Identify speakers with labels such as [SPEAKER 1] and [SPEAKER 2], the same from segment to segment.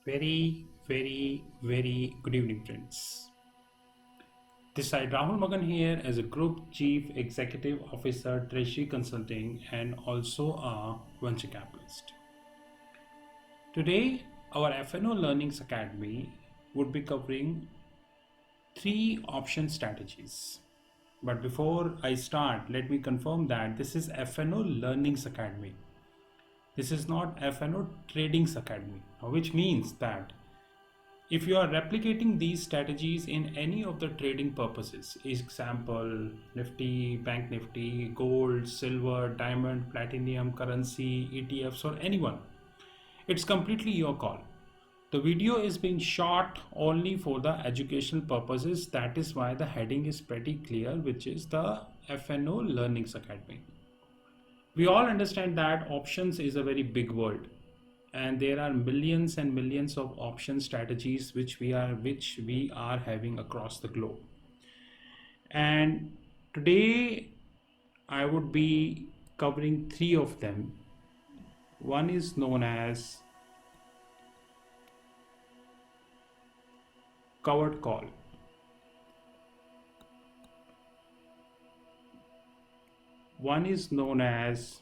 [SPEAKER 1] Very good evening, friends. This side Rahul Magan here as a Group Chief Executive Officer, Treasury Consulting, and also a venture capitalist. Today, our FNO Learnings Academy would be covering three option strategies. But before I start, let me confirm that this is FNO Learnings Academy. This is not FNO Tradings Academy, which means that if you are replicating these strategies in any of the trading purposes, example, Nifty, Bank Nifty, gold, silver, diamond, platinum, currency, ETFs, or anyone, it's completely your call. The video is being shot only for the educational purposes. That is why the heading is pretty clear, which is the FNO Learnings Academy. We all understand that options is a very big word, and there are millions and millions of option strategies which we are having across the globe. And today I would be covering three of them. One is known as covered call. One is known as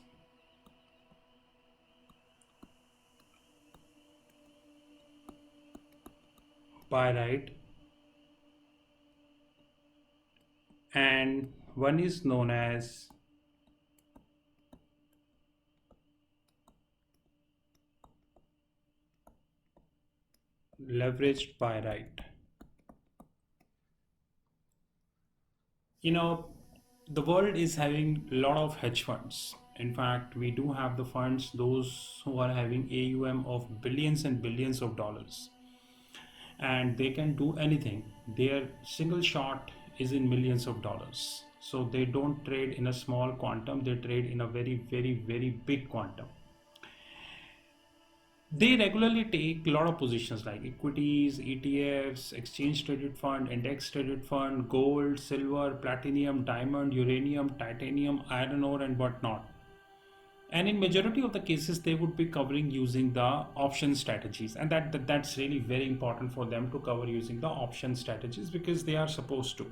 [SPEAKER 1] buy right, and one is known as leveraged buy right. The world is having a lot of hedge funds. In fact, we do have the funds, those who are having AUM of billions and billions of dollars, and they can do anything. Their single shot is in millions of dollars. So they don't trade in a small quantum, they trade in a very big quantum. They regularly take a lot of positions like equities, ETFs, exchange traded fund, index traded fund, gold, silver, platinum, diamond, uranium, titanium, iron ore, and whatnot. And in majority of the cases, they would be covering using the option strategies, and that's really very important for them to cover using the option strategies because they are supposed to.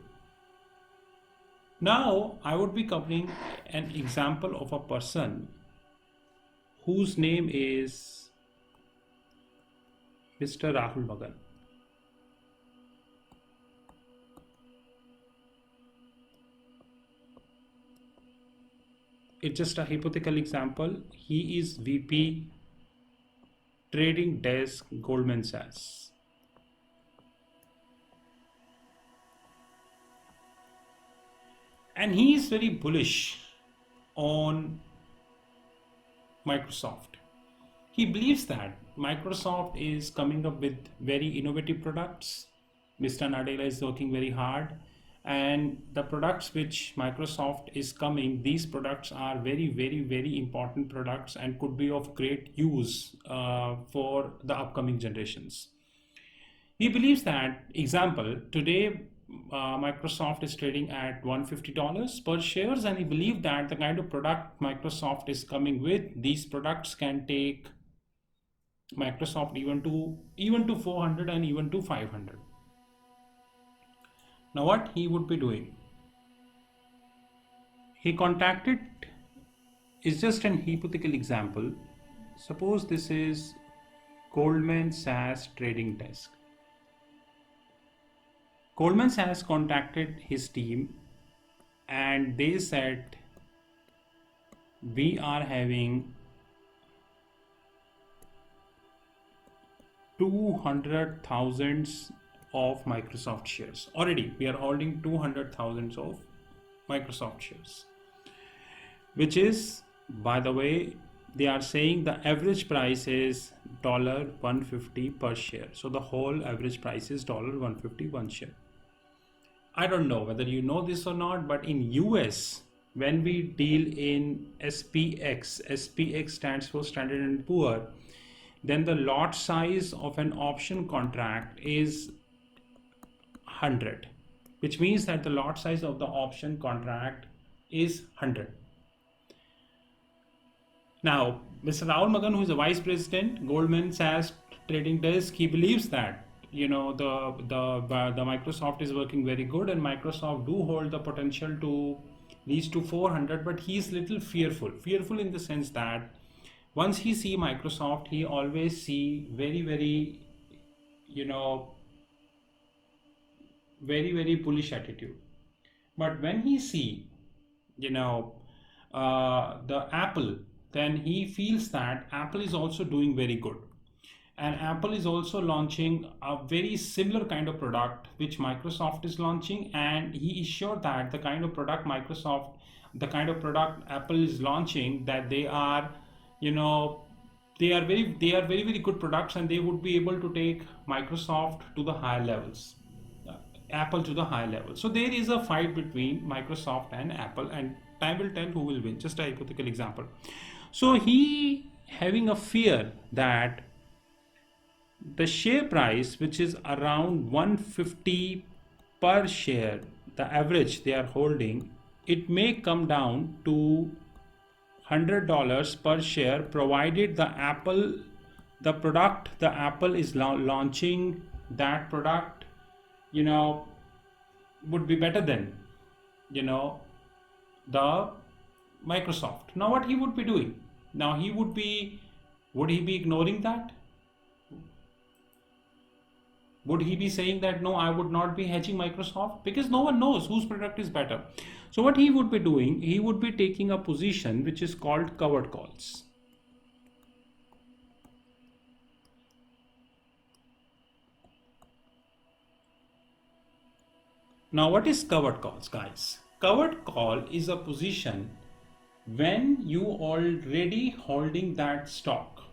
[SPEAKER 1] Now, I would be covering an example of a person whose name is Mr. Rahul Magan. It's just a hypothetical example. He is VP Trading Desk, Goldman Sachs. And he is very bullish on Microsoft. He believes that Microsoft is coming up with very innovative products. Mr. Nadella is working very hard, and the products which Microsoft is coming, these products are very important products and could be of great use for the upcoming generations. He believes that, example, today Microsoft is trading at $150 per shares, and he believes that the kind of product Microsoft is coming with, these products can take Microsoft even to 400 and even to 500. Now what he would be doing? He contacted, is just an hypothetical example. Suppose this is Goldman Sachs Trading Desk. Goldman Sachs contacted his team and they said, we are having 200,000 of Microsoft shares. Already we are holding 200,000 of Microsoft shares, which is, by the way, they are saying the average price is $150 per share. So the whole average price is $150 one share. I don't know whether you know this or not, but in US, when we deal in SPX, SPX stands for Standard and Poor, then the lot size of an option contract is 100, which means that the lot size of the option contract is 100. Now, Mr. Rahul Magan, who is the Vice President, Goldman Sachs trading desk, he believes that the Microsoft is working very good, and Microsoft do hold the potential to reach to 400, but he is little fearful in the sense that once he see Microsoft, he always see very you know very bullish attitude. But when he see the Apple, then he feels that Apple is also doing very good, and Apple is also launching a very similar kind of product which Microsoft is launching, and he is sure that the kind of product Apple is launching, that they are very good products, and they would be able to take Microsoft to the higher levels, Apple to the high level. So there is a fight between Microsoft and Apple, and time will tell who will win. Just a hypothetical example. So he having a fear that the share price, which is around 150 per share, the average they are holding, it may come down to $100 per share, provided the product the Apple is launching, that product would be better than the Microsoft. Now what he would be doing? Now would he be ignoring that? Would he be saying that no, I would not be hedging Microsoft? Because no one knows whose product is better. So what he would be doing, he would be taking a position which is called covered calls. Now what is covered calls, guys? Covered call is a position when you already holding that stock.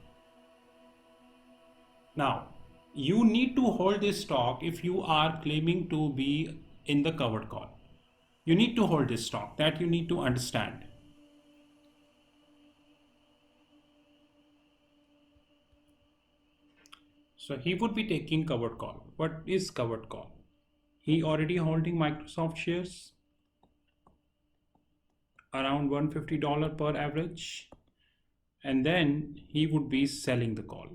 [SPEAKER 1] Now you need to hold this stock if you are claiming to be in the covered call. You need to hold this stock, that you need to understand. So he would be taking covered call. What is covered call? He already holding Microsoft shares around $150 per average, and then he would be selling the call.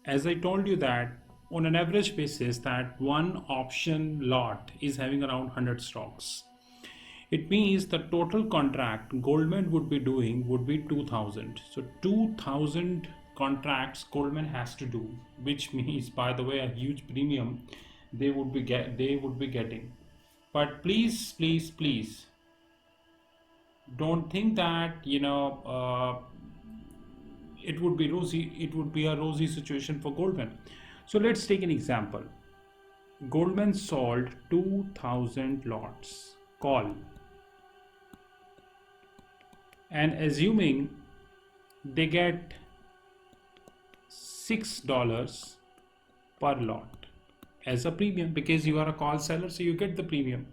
[SPEAKER 1] As I told you that on an average basis, that one option lot is having around 100 stocks. It means the total contract Goldman would be doing would be 2000. So 2000 contracts Goldman has to do, which means, by the way, a huge premium they would be getting. But please don't think that it would be a rosy situation for Goldman. So let's take an example. Goldman sold 2000 lots call, and assuming they get $6 per lot as a premium, because you are a call seller, so you get the premium,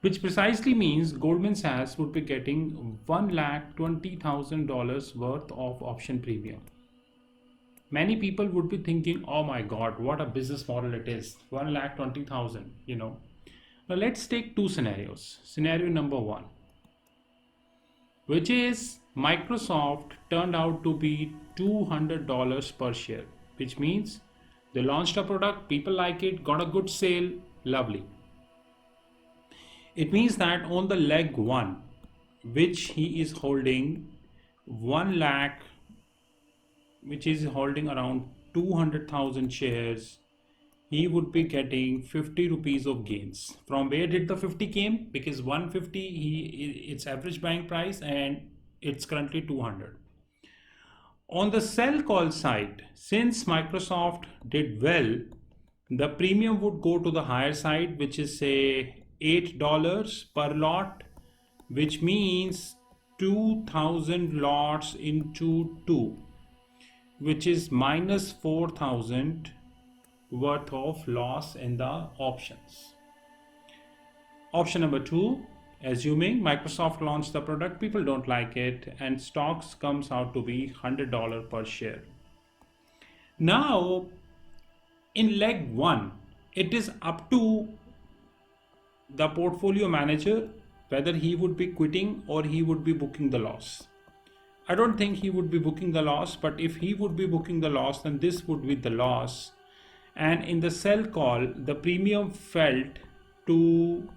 [SPEAKER 1] which precisely means Goldman Sachs would be getting $1,20,000 worth of option premium. Many people would be thinking, oh my god, what a business model it is, 1,20,000. Now let's take two scenarios. Scenario number one, which is Microsoft turned out to be $200 per share, which means they launched a product, people like it, got a good sale, lovely. It means that on the leg one, which he is holding 1 lakh, which is holding around 200,000 shares, he would be getting 50 rupees of gains. From where did the 50 came? Because 150 its average buying price, and it's currently 200. On the sell call side, since Microsoft did well, the premium would go to the higher side, which is say $8 per lot, which means 2000 lots into 2, which is minus 4000 worth of loss in the options. Option number two, assuming Microsoft launched the product, people don't like it, and stocks comes out to be $100 per share. Now in leg one, it is up to the portfolio manager whether he would be quitting or he would be booking the loss. I don't think he would be booking the loss, but if he would be booking the loss, then this would be the loss. And in the sell call, the premium felt to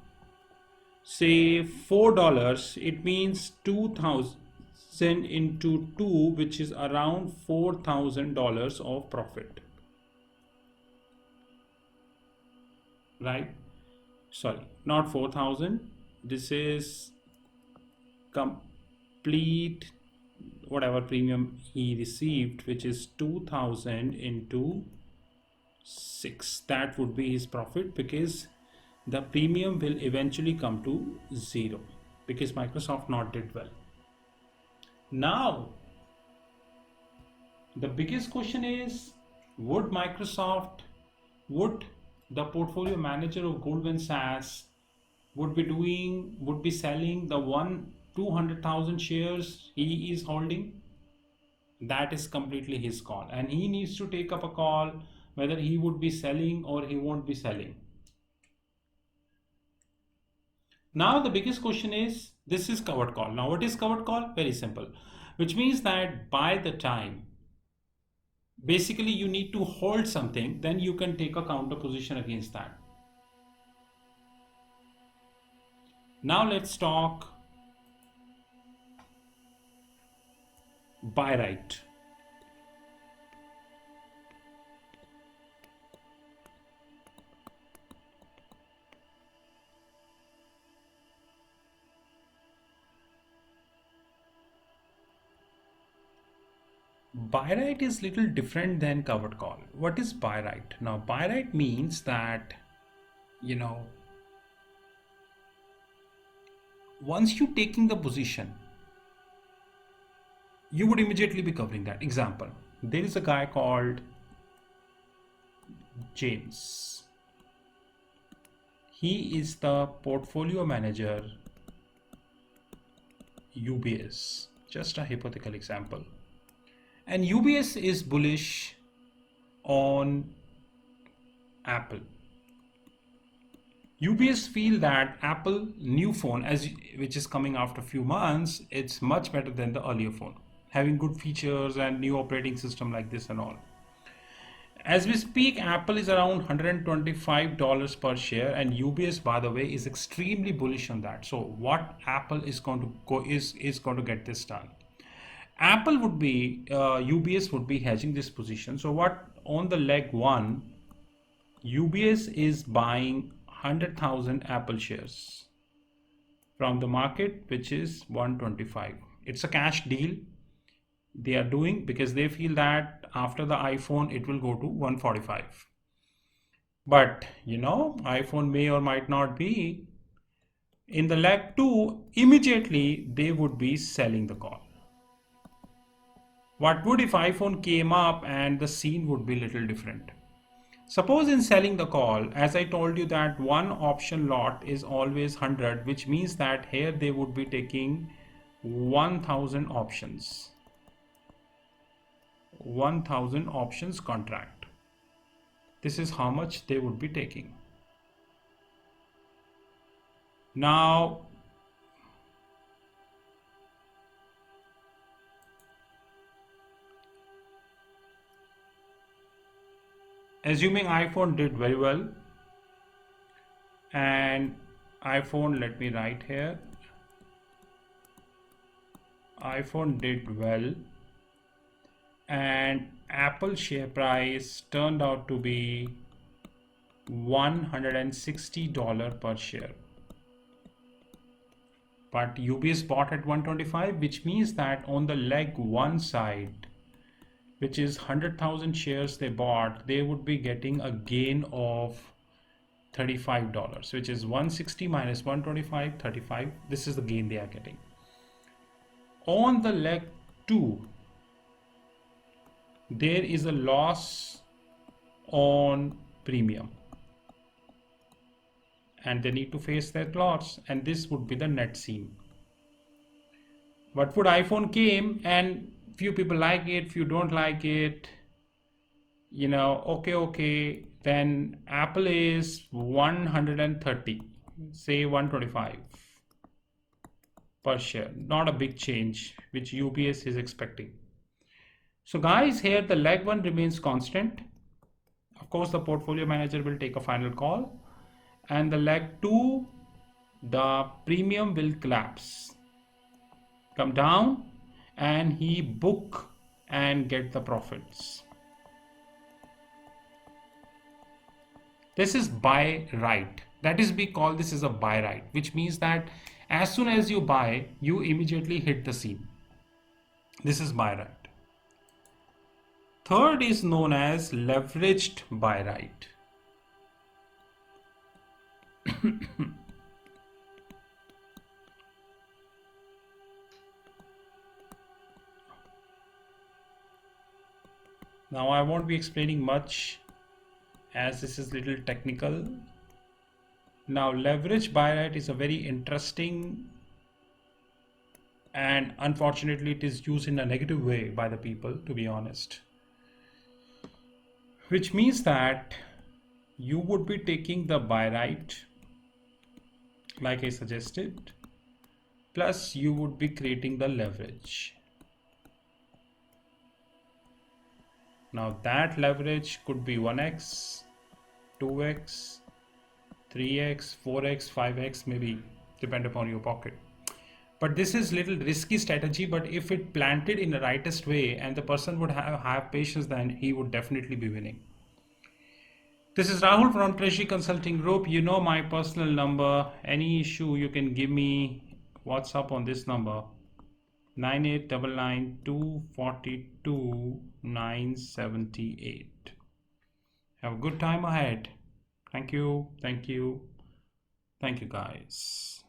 [SPEAKER 1] say $4. It means 2,000 into 2, which is around $4,000 of profit, right? Sorry, not 4,000. This is complete whatever premium he received, which is 2,000 into 6. That would be his profit, because the premium will eventually come to 0 because Microsoft not did well. Now the biggest question is, would the portfolio manager of Goldman Sachs would be selling the 200,000 shares he is holding? That is completely his call, and he needs to take up a call whether he would be selling or he won't be selling. Now the biggest question is, this is covered call. Now what is covered call? Very simple, which means that by the time basically you need to hold something, then you can take a counter position against that. Now let's talk buy right. Buy right is little different than covered call. What is buy right? Now buy right means that, once you taking the position, you would immediately be covering that. Example, there is a guy called James. He is the portfolio manager, UBS. Just a hypothetical example. And UBS is bullish on Apple. UBS feel that Apple new phone, which is coming after a few months, it's much better than the earlier phone, having good features and new operating system like this and all. As we speak, Apple is around $125 per share, and UBS, by the way, is extremely bullish on that. So what Apple is going to go is going to get this done. Apple would be, UBS would be hedging this position. So what, on the leg one, UBS is buying 100,000 Apple shares from the market, which is 125. It's a cash deal they are doing because they feel that after the iPhone, it will go to 145. But, iPhone may or might not be. In the leg two, immediately they would be selling the call. What would if iPhone came up and the scene would be a little different? Suppose in selling the call, as I told you that one option lot is always 100, which means that here they would be taking 1,000 options. 1,000 options contract. This is how much they would be taking. Now, assuming iPhone did very well, and iPhone, let me write here, iPhone did well, and Apple share price turned out to be $160 per share. But UBS bought at 125, which means that on the leg one side, which is 100,000 shares they bought, they would be getting a gain of $35, which is 160 minus 125, 35. This is the gain they are getting. On the leg two, there is a loss on premium, and they need to face that loss, and this would be the net scene. What would iPhone came, and few people like it, few don't like it, okay, then Apple is 130, say 125. per share. Not a big change, which UBS is expecting. So guys, here the leg 1 remains constant. Of course, the portfolio manager will take a final call. And the leg 2, the premium will collapse, come down, and he book and get the profits. This is buy right. That is, we call this is a buy right, which means that as soon as you buy, you immediately hit the scene. This is buy right. Third is known as leveraged buy right. Now I won't be explaining much as this is little technical. Now leverage buy right is a very interesting, and unfortunately it is used in a negative way by the people, to be honest, which means that you would be taking the buy right like I suggested, plus you would be creating the leverage. Now that leverage could be 1x, 2x, 3x, 4x, 5x, maybe, depend upon your pocket. But this is little risky strategy, but if it planted in the rightest way and the person would have patience, then he would definitely be winning. This is Rahul from Treasury Consulting Group. You know my personal number. Any issue you can give me WhatsApp on this number, 9899242978. Have a good time ahead. Thank you. Thank you. Thank you guys.